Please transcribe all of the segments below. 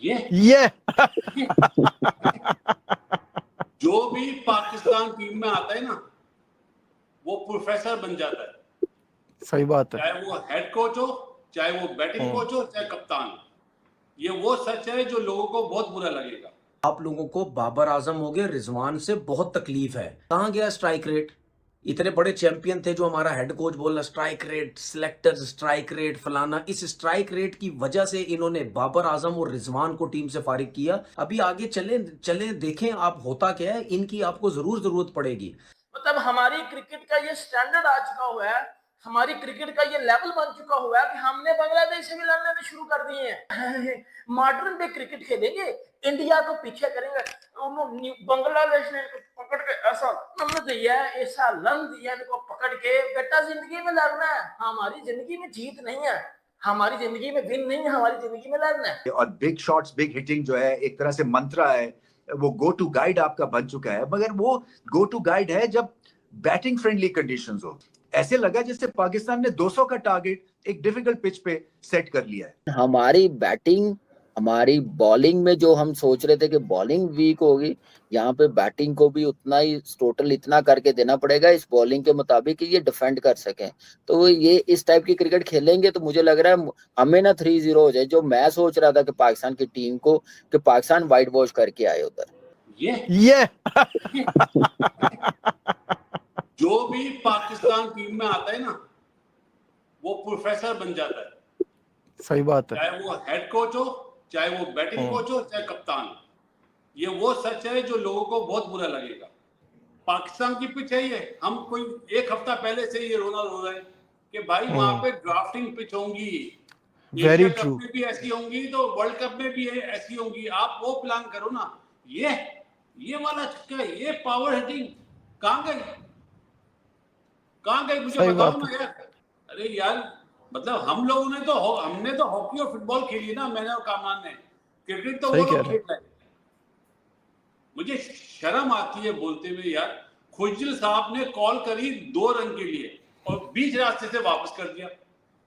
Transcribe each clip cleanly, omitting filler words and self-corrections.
ये जो भी पाकिस्तान टीम में आता है ना, वो प्रोफेसर बन जाता है। सही बात है। चाहे वो हेड कोच हो, चाहे वो बैटिंग कोच हो, चाहे कप्तान। ये वो सच है जो लोगों को बहुत बुरा लगेगा। आप लोगों को बाबर आजम हो गए, रिजवान से बहुत तकलीफ है। कहां गया स्ट्राइक रेट? इतने बड़े चैंपियन थे जो हमारा हेड कोच बोल रहा strike rate, selectors strike rate फलाना। इस स्ट्राइक रेट की वजह से इन्होंने बाबर आजम और रिजवान को टीम से फारिग किया। अभी आगे चले चले देखें आप होता क्या है, इनकी आपको जरूरत पड़ेगी। मतलब हमारी क्रिकेट का ये स्टैंडर्ड आ चुका हुआ है, हमारी क्रिकेट का ये लेवल बन चुका हुआ है कि हमने बांग्लादेश से भी लड़ने शुरू कर दिए हैं। मॉडर्न डे क्रिकेट खेलेंगे, इंडिया को पीछे करेंगे। बांग्लादेश ने पकड़ के ऐसा लंग दिया है, ऐसा लंग दिया इनको पकड़ के, बेटा जिंदगी में लड़ना है। हमारी जिंदगी में जीत नहीं है, हमारी जिंदगी में विन नहीं है, हमारी जिंदगी में लड़ना है। और बिग शॉट्स बिग हिटिंग जो है एक तरह से मंत्रा है, वो गो टू गाइड आपका बन चुका है। मगर वो गो टू गाइड है जब बैटिंग फ्रेंडली कंडीशंस हो। ऐसे लगा जैसे पाकिस्तान ने 200 का टारगेट एक डिफिकल्ट पिच पे सेट कर लिया है। हमारी बैटिंग, हमारी बॉलिंग में जो हम सोच रहे थे कि बॉलिंग वीक होगी, यहाँ पे बैटिंग को भी उतना ही टोटल इतना करके देना पड़ेगा इस बॉलिंग के मुताबिक कि ये डिफेंड कर सकें। तो ये इस टाइप की क्रिकेट खेलेंगे तो मुझे लग रहा है हमें ना 3-0 हो जाए, जो मैं सोच रहा था कि पाकिस्तान की टीम को, कि पाकिस्तान वाइट वॉश करके आए उधर। ये जो भी पाकिस्तान टीम में आता है ना, वो प्रोफेसर बन जाता है। सही बात है। चाहे वो हेड कोच हो, चाहे वो बैटिंग कोच हो, चाहे कप्तान। ये वो सच है जो लोगों को बहुत बुरा लगेगा। पाकिस्तान की पिच है ये। हम कोई एक हफ्ता पहले से ये रोना रो रहे हैं कि भाई वहां पे ड्राफ्टिंग पिच होंगी, वेरी एशिया ट्रू। कप में भी ऐसी होंगी तो वर्ल्ड कप में भी ऐसी होंगी। आप वो प्लान करो ना। ये वाला छक्का, ये पावर हिटिंग कहाँ गई, कहाँ गई? मुझे बताओ ना यार। अरे यार, मतलब हमने तो हॉकी और फुटबॉल खेली ना, मैंने और कामान ने। क्रिकेट तो वो लोग खेल रहे हैं। मुझे शर्म आती है बोलते हुए यार। खुजल साहब ने कॉल करी 2 रन के लिए और बीच रास्ते से वापस कर दिया।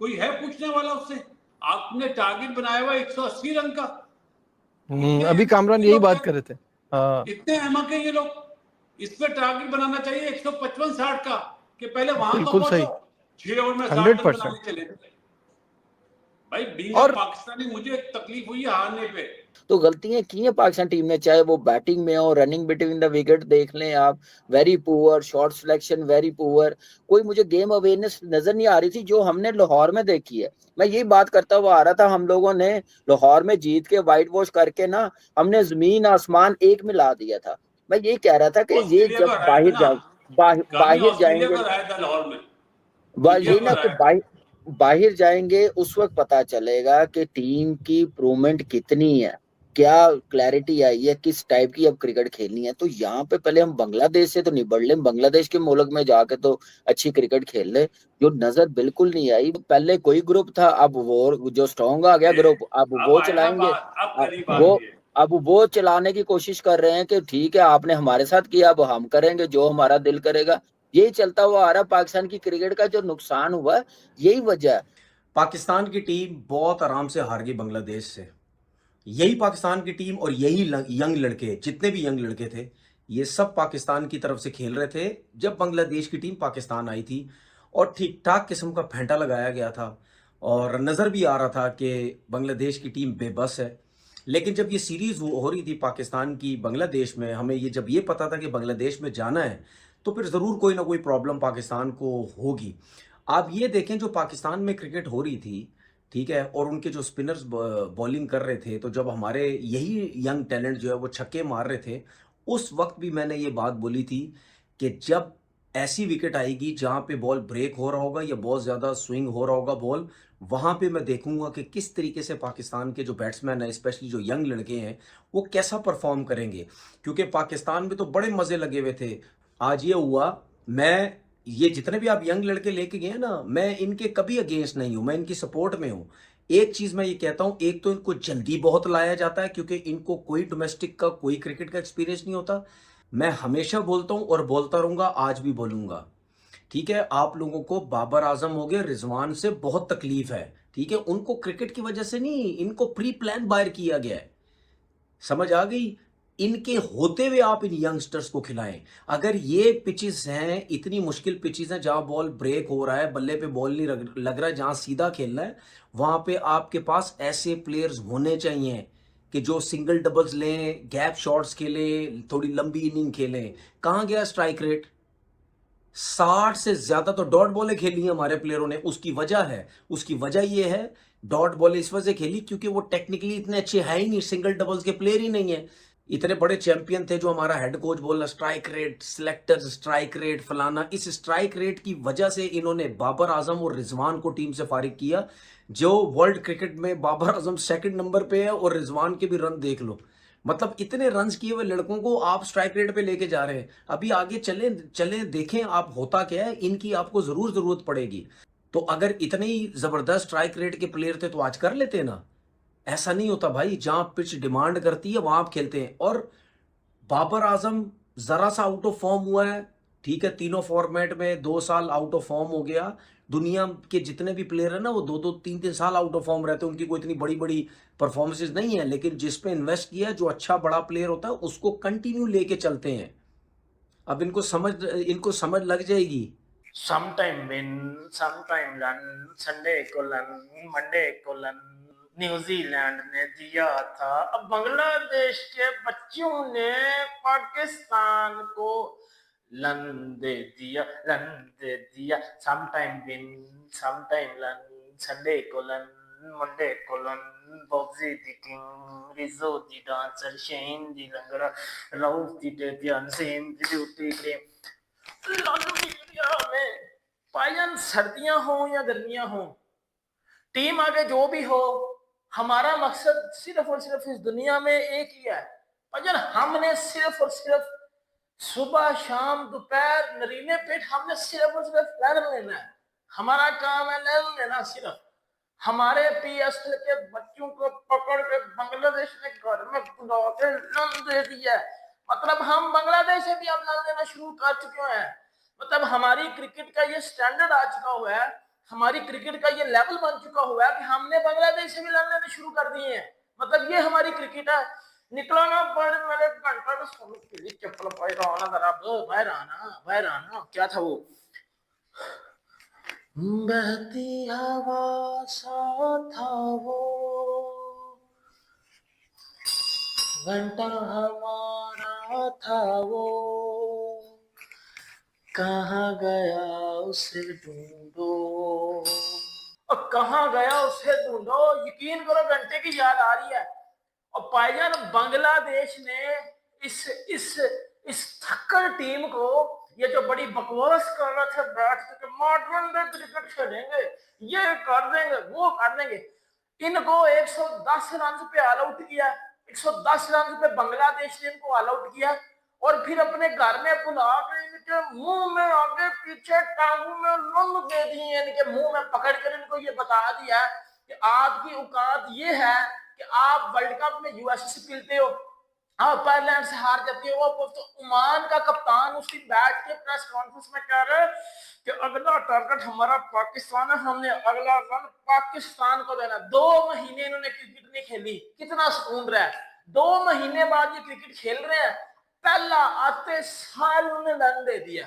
कोई है पूछने वाला उससे? आपने टारगेट बनाया हुआ 180 रन का। अभी कामरान यही बात कर रहे थे। इतने अहमक है ये लोग। इस पे टारगेट बनाना चाहिए 155-60 का, कि पहले वहां तो बिल्कुल सही। 6 ओवर में 60 रन बनाने चले। भाई बीइंग और पाकिस्तानी मुझे तकलीफ हुई है हारने पे। तो गलतियां की है पाकिस्तान टीम ने, चाहे वो बैटिंग में हो, रनिंग बिटवीन द विकेट देख लें आप, very poor shot selection, very poor. कोई मुझे गेम अवेयरनेस नजर नहीं आ रही थी जो हमने लाहौर में देखी है। मैं यही बात करता हुआ आ रहा था, हम लोगों ने लाहौर में जीत के वाइट वॉश करके ना, हमने जमीन आसमान एक मिला दिया था। मैं यही कह रहा था कि ये जब बाहर जाएंगे, यही ना कि बाहर जाएंगे उस वक्त पता चलेगा कि टीम की इम्प्रूवमेंट कितनी है, क्या क्लैरिटी आई है, किस टाइप की अब क्रिकेट खेलनी है। तो यहाँ पे पहले हम बांग्लादेश से तो निबड़ लें, बांग्लादेश के मुल्क में जाके तो अच्छी क्रिकेट खेल ले, जो नजर बिल्कुल नहीं आई। पहले कोई ग्रुप था, अब वो जो स्ट्रॉन्ग आ गया ग्रुप, अब वो चलाएंगे। अब वो चलाने की कोशिश कर रहे हैं कि ठीक है आपने हमारे साथ किया, अब हम करेंगे जो हमारा दिल करेगा। यही चलता हुआ आ रहा। पाकिस्तान की क्रिकेट का जो नुकसान हुआ यही वजह है। पाकिस्तान की टीम बहुत आराम से हार गई बांग्लादेश से। यही पाकिस्तान की टीम और यही यंग लड़के, जितने भी यंग लड़के थे, ये सब पाकिस्तान की तरफ से खेल रहे थे जब बांग्लादेश की टीम पाकिस्तान आई थी। और ठीक ठाक किस्म का फेंटा लगाया गया था और नज़र भी आ रहा था कि बांग्लादेश की टीम बेबस है। लेकिन जब ये सीरीज हो रही थी पाकिस्तान की बांग्लादेश में, हमें जब ये पता था कि बांग्लादेश में जाना है तो फिर ज़रूर कोई ना कोई प्रॉब्लम पाकिस्तान को होगी। आप ये देखें जो पाकिस्तान में क्रिकेट हो रही थी, ठीक है, और उनके जो स्पिनर्स बॉलिंग कर रहे थे, तो जब हमारे यही यंग टैलेंट जो है वो छक्के मार रहे थे, उस वक्त भी मैंने ये बात बोली थी कि जब ऐसी विकेट आएगी जहां पे बॉल ब्रेक हो रहा होगा या बहुत ज़्यादा स्विंग हो रहा होगा बॉल, वहां पे मैं देखूंगा कि किस तरीके से पाकिस्तान के जो बैट्समैन हैं, स्पेशली जो यंग लड़के हैं, वो कैसा परफॉर्म करेंगे। क्योंकि पाकिस्तान में तो बड़े मज़े लगे हुए थे। आज ये हुआ, मैं ये जितने भी आप यंग लड़के लेके गए ना, मैं इनके कभी अगेंस्ट नहीं हूं, मैं इनकी सपोर्ट में हूं। एक चीज मैं ये कहता हूं, एक तो इनको जल्दी बहुत लाया जाता है क्योंकि इनको कोई डोमेस्टिक का, कोई क्रिकेट का एक्सपीरियंस नहीं होता। मैं हमेशा बोलता हूं और बोलता रहूंगा, आज भी बोलूंगा, ठीक है। आप लोगों को बाबर आजम हो गए, रिजवान से बहुत तकलीफ है, ठीक है। उनको क्रिकेट की वजह से नहीं, इनको प्री प्लान बाहर किया गया है। समझ आ गई? इनके होते हुए आप इन यंगस्टर्स को खिलाएं। अगर ये पिचेस हैं, इतनी मुश्किल पिचेस हैं जहां बॉल ब्रेक हो रहा है, बल्ले पे बॉल नहीं लग रहा है, जहां सीधा खेलना है, वहां पे आपके पास ऐसे प्लेयर्स होने चाहिए कि जो सिंगल डबल्स लें, गैप शॉट्स खेलें, थोड़ी लंबी इनिंग खेलें। कहां गया स्ट्राइक रेट? 60 से ज्यादा तो डॉट बॉलें खेली हैं हमारे प्लेयरों ने। उसकी वजह यह है, डॉट बॉल इस वजह खेली क्योंकि वो टेक्निकली इतने अच्छे है ही नहीं, सिंगल डबल्स के प्लेयर ही नहीं है। इतने बड़े चैंपियन थे जो हमारा हेड कोच बोल रहा strike rate, selectors strike rate फलाना। इस स्ट्राइक रेट की वजह से इन्होंने बाबर आजम और रिजवान को टीम से फारिग किया। जो वर्ल्ड क्रिकेट में बाबर आजम सेकंड नंबर पे है और रिजवान के भी रन देख लो। मतलब इतने रन्स किए हुए लड़कों को आप स्ट्राइक रेट पे लेके जा रहे हैं। अभी आगे चले देखें आप होता क्या है। इनकी आपको जरूरत पड़ेगी। तो अगर इतने ही जबरदस्त स्ट्राइक रेट के प्लेयर थे तो आज कर लेते ना। ऐसा नहीं होता भाई, जहां पिच डिमांड करती है वहां आप खेलते हैं। और बाबर आजम जरा सा आउट ऑफ फॉर्म हुआ है, ठीक है, तीनों फॉर्मेट में 2 साल आउट ऑफ फॉर्म हो गया। दुनिया के जितने भी प्लेयर है ना वो 2-2, 3-3 साल आउट ऑफ फॉर्म रहते हैं, उनकी कोई इतनी बड़ी परफॉर्मेंसेज नहीं है। लेकिन जिस पे इन्वेस्ट किया, जो अच्छा बड़ा प्लेयर होता है उसको कंटिन्यू लेके चलते हैं। अब इनको समझ लग जाएगी। Sometime win, sometime run, Sunday को लन, मंडे को लन, न्यूजीलैंड ने दिया था। अब बांग्लादेश के बच्चों ने पाकिस्तान को लन दे दिया। समटाइम विन, समटाइम लन, संडे को लन, मंडे को लन, बॉक्सी दी किंग, रिजो दी डांसर, शेन दी लंगड़ा, राउफ दी टेपियन, सेम दी ड्यूटी क्रीम। में पायन सर्दियां हो या गर्मियां हो, टीम आगे जो भी हो, हमारा मकसद सिर्फ और सिर्फ इस दुनिया में एक ही है। पायन हमने सिर्फ और सिर्फ सुबह शाम दोपहर नरीने पेट हमने सिर्फ और सिर्फ लर्न लेना है। हमारा काम है लर्न लेना। सिर्फ हमारे पीएसएल के बच्चों को पकड़ के बांग्लादेश ने घर में बुला के लन दे दिया। मतलब हम बांग्लादेश से भी अब लन लेना शुरू कर चुके हैं। मतलब हमारी क्रिकेट का ये स्टैंडर्ड आ चुका हुआ है, हमारी क्रिकेट का ये लेवल बन चुका हुआ है कि हमने बांग्लादेश से भी लन लेने शुरू कर दिए हैं। मतलब ये हमारी क्रिकेट है। निकला ना बड़े मेरे घंटा तो सोने चप्पल बाहर आना जरा, बाहर आना क्या था वो, बहती हवा सा था वो, घंटा हमारा था वो, कहाँ गया उसे ढूंढो। और कहाँ गया उसे ढूंढो, यकीन करो घंटे की याद आ रही है। और भाईजान बांग्लादेश ने इस थक्कर टीम को, ये जो बड़ी बकवास कर रहे थे बैठ के मॉडर्न डे क्रिकेट खेलेंगे, ये कर देंगे वो कर देंगे, इनको 110 रन पे ऑल आउट किया। 110 रन पे बांग्लादेश ने इनको ऑल आउट किया और फिर अपने घर में बुला के इनके मुंह में आगे पीछे टांगों में लंग दे दिए। इनके मुंह में पकड़ कर इनको ये बता दिया कि आपकी औकात ये है कि आप वर्ल्ड कप में यूएसए से खेलते हो, आप आयरलैंड से हार जाते हो। तो ओमान का कप्तान उस दिन बैठ के प्रेस कॉन्फ्रेंस में कह रहे कि अगला टारगेट हमारा पाकिस्तान है, हमने अगला रन पाकिस्तान को देना। 2 महीने इन्होंने क्रिकेट नहीं खेली, कितना सुकून रहा है। 2 महीने बाद ये क्रिकेट खेल रहे हैं, पहला आते साल उन्होंने रन दे दिया।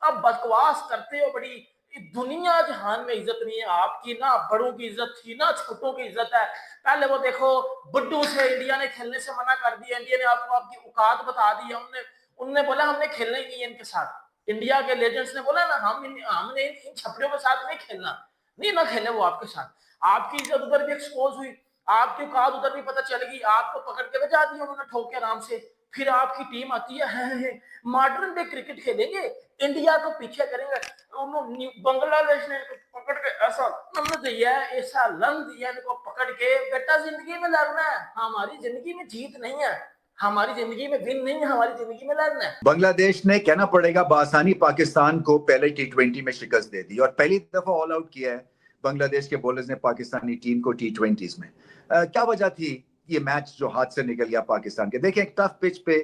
अब बकवास करते हो बड़ी, दुनिया जहान में इज्जत नहीं है आपकी, ना बड़ों की इज्जत थी ना छोटों की इज्जत है। पहले वो देखो बुड्डू से इंडिया ने खेलने से मना कर दिया, इंडिया ने आपको आपकी औकात बता दी। उनने बोला हमने खेलना ही नहीं है इनके साथ। इंडिया के लेजेंड्स ने बोला ना हमने इन छपड़ियों के साथ नहीं खेलना, नहीं ना खेले वो आपके साथ। आपकी इज्जत उधर भी एक्सपोज हुई, आपकी औकात उधर भी पता चल गई, आपको पकड़ के बजा दिया उन्होंने ठोक के आराम से। फिर आपकी टीम आती है मॉडर्न डे क्रिकेट खेलेंगे, इंडिया को पीछे करेंगे। बांग्लादेश ने इनको पकड़ के ऐसा लन दिया, ऐसा लन दिया इनको पकड़ के, बेटा जिंदगी में लड़ना है, हमारी जिंदगी में जीत नहीं है, हमारी जिंदगी में विन नहीं है, हमारी जिंदगी में लड़ना है। बांग्लादेश ने कहना पड़ेगा बआसानी पाकिस्तान को पहले T20 में शिकस्त दे दी और पहली दफा ऑल आउट किया है बांग्लादेश के बॉलर्स ने पाकिस्तानी टीम को T20s में। क्या वजह थी ये मैच जो हाथ से निकल गया पाकिस्तान के? देखें, एक टफ पिच पे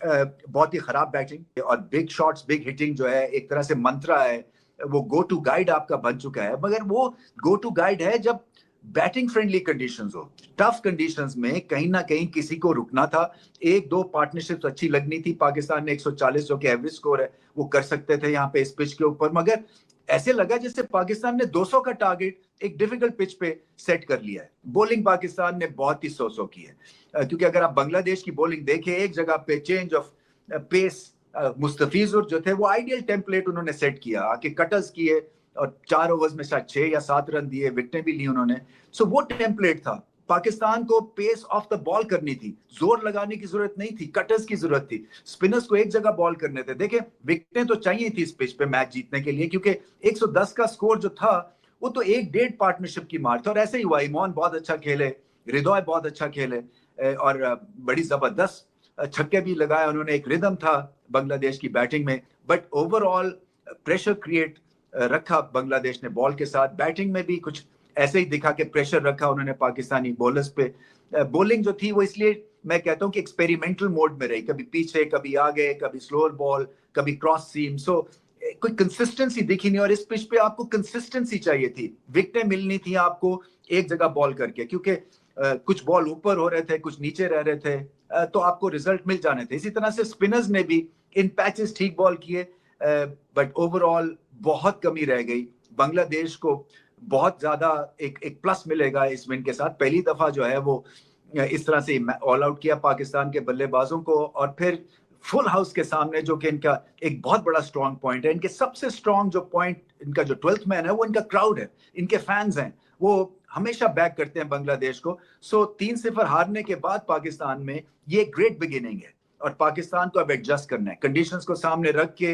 बहुत ही खराब बैटिंग और बिग शॉट्स बिग हिटिंग जो है एक तरह से मंत्रा है, वो गो टू गाइड आपका बन चुका है। मगर वो गो टू गाइड है जब बैटिंग फ्रेंडली कंडीशंस हो, टफ कंडीशंस में कहीं ना कहीं किसी को रुकना था। एक दो पार्टनरशिप्स अच्छी लगनी थी, पाकिस्तान ने 140 जो कि एवरेज स्कोर है वो कर सकते थे यहाँ पे इस पिच के ऊपर, मगर ऐसे लगा जैसे पाकिस्तान ने 200 का टारगेट एक डिफिकल्ट पिच पे सेट कर लिया है। बॉलिंग पाकिस्तान ने बहुत ही सो की है, क्योंकि अगर आप बांग्लादेश की बॉलिंग देखें, एक जगह पे चेंज ऑफ पेस मुस्तफिजुर जो थे वो आइडियल टेम्पलेट उन्होंने सेट किया, आके कटर्स किए और 4 ओवर्स में शायद 6 या 7 रन दिए, विकेटें भी ली उन्होंने। सो वो टेम्पलेट था। पाकिस्तान को पेस ऑफ द बॉल करनी थी, जोर लगाने की जरूरत नहीं थी, कटर्स की जरूरत थी, स्पिनर्स को एक जगह बॉल करने थे। देखें विकेटें तो चाहिए थी इस पिच पे मैच जीतने के लिए, क्योंकि 110 का स्कोर जो था वो तो 1-1.5 पार्टनरशिप की मार था। और ऐसे ही हुआ, ईमान बहुत अच्छा खेले, हृदय बहुत अच्छा खेले और बड़ी जबरदस्त छक्के भी लगाया उन्होंने। एक रिदम था बांग्लादेश की बैटिंग में, बट ओवरऑल प्रेशर क्रिएट रखा बांग्लादेश ने बॉल के साथ। बैटिंग में भी कुछ ऐसे ही दिखा कि प्रेशर रखा उन्होंने पाकिस्तानी बॉलर्स पे। बॉलिंग जो थी वो इसलिए मैं कहता हूं कि एक्सपेरिमेंटल मोड में रही, कभी पीछे कभी आगे, कभी स्लोअर बॉल, कभी क्रॉस सीम। सो कोई कंसिस्टेंसी दिखी नहीं, और इस पिच पे आपको कंसिस्टेंसी चाहिए थी, विकेटें मिलनी थी आपको एक जगह बॉल करके, क्योंकि कुछ बॉल ऊपर हो रहे थे, कुछ नीचे रह रहे थे, तो आपको रिजल्ट मिल जाने थे। इसी तरह से स्पिनर्स ने भी इन पैचेस ठीक बॉल किए, बट ओवरऑल बहुत कमी रह गई। बांग्लादेश को बहुत ज्यादा एक प्लस मिलेगा इस विन के साथ। पहली दफा जो है वो इस तरह से ऑल आउट किया पाकिस्तान के बल्लेबाजों को, और फिर फुल हाउस के सामने, जो कि इनका एक बहुत बड़ा स्ट्रॉन्ग पॉइंट है। इनके सबसे स्ट्रॉन्ग जो पॉइंट, इनका जो 12th मैन है वो इनका क्राउड है, इनके फैंस हैं, वो हमेशा बैक करते हैं बांग्लादेश को। सो 3-0 हारने के बाद पाकिस्तान में ये ग्रेट बिगिनिंग है, और पाकिस्तान को अब एडजस्ट करना है कंडीशंस को सामने रख के।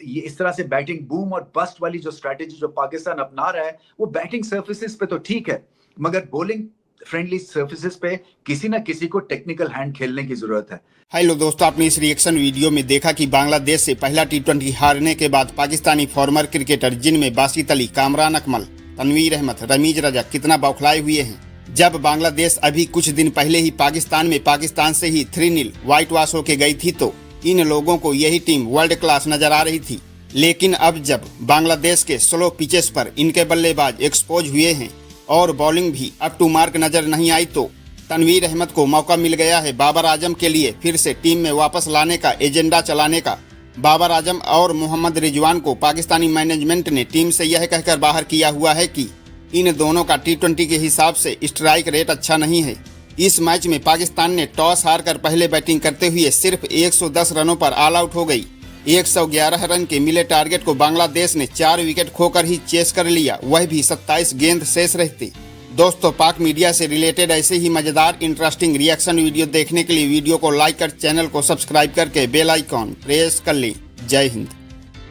ये इस तरह से बैटिंग बूम और बस्ट वाली जो स्ट्रैटेजी जो पाकिस्तान अपना रहा है, वो बैटिंग सर्फेसिस पे तो ठीक है, मगर बॉलिंग फ्रेंडली सर्फेसिस पे किसी ना किसी को टेक्निकल हैंड खेलने की जरूरत है। हेलो दोस्तों, आपने इस रिएक्शन वीडियो में देखा कि बांग्लादेश से पहला T20 हारने के बाद पाकिस्तानी फॉर्मर क्रिकेटर, जिनमें बासित अली, कामरान अकमल, तनवीर अहमद, रमीज रजा, कितना बौखलाए हुए हैं। जब बांग्लादेश अभी कुछ दिन पहले ही पाकिस्तान से ही 3-0 व्हाइट वॉश होके गई थी, तो इन लोगों को यही टीम वर्ल्ड क्लास नजर आ रही थी। लेकिन अब जब बांग्लादेश के स्लो पिचेस पर इनके बल्लेबाज एक्सपोज हुए हैं और बॉलिंग भी अप टू मार्क नजर नहीं आई, तो तनवीर अहमद को मौका मिल गया है बाबर आजम के लिए फिर से टीम में वापस लाने का, एजेंडा चलाने का। बाबर आजम और मोहम्मद रिजवान को पाकिस्तानी मैनेजमेंट ने टीम से यह कहकर बाहर किया हुआ है कि इन दोनों का T20 के हिसाब से स्ट्राइक रेट अच्छा नहीं है। इस मैच में पाकिस्तान ने टॉस हारकर पहले बैटिंग करते हुए सिर्फ 110 रनों पर ऑल आउट हो गई। 111 रन के मिले टारगेट को बांग्लादेश ने 4 विकेट खोकर ही चेस कर लिया, वह भी 27 गेंद शेष रहती। दोस्तों, पाक मीडिया से रिलेटेड ऐसे ही मजेदार इंटरेस्टिंग रिएक्शन वीडियो देखने के लिए वीडियो को लाइक कर चैनल को सब्सक्राइब करके बेल आइकॉन प्रेस कर लें। जय हिंद।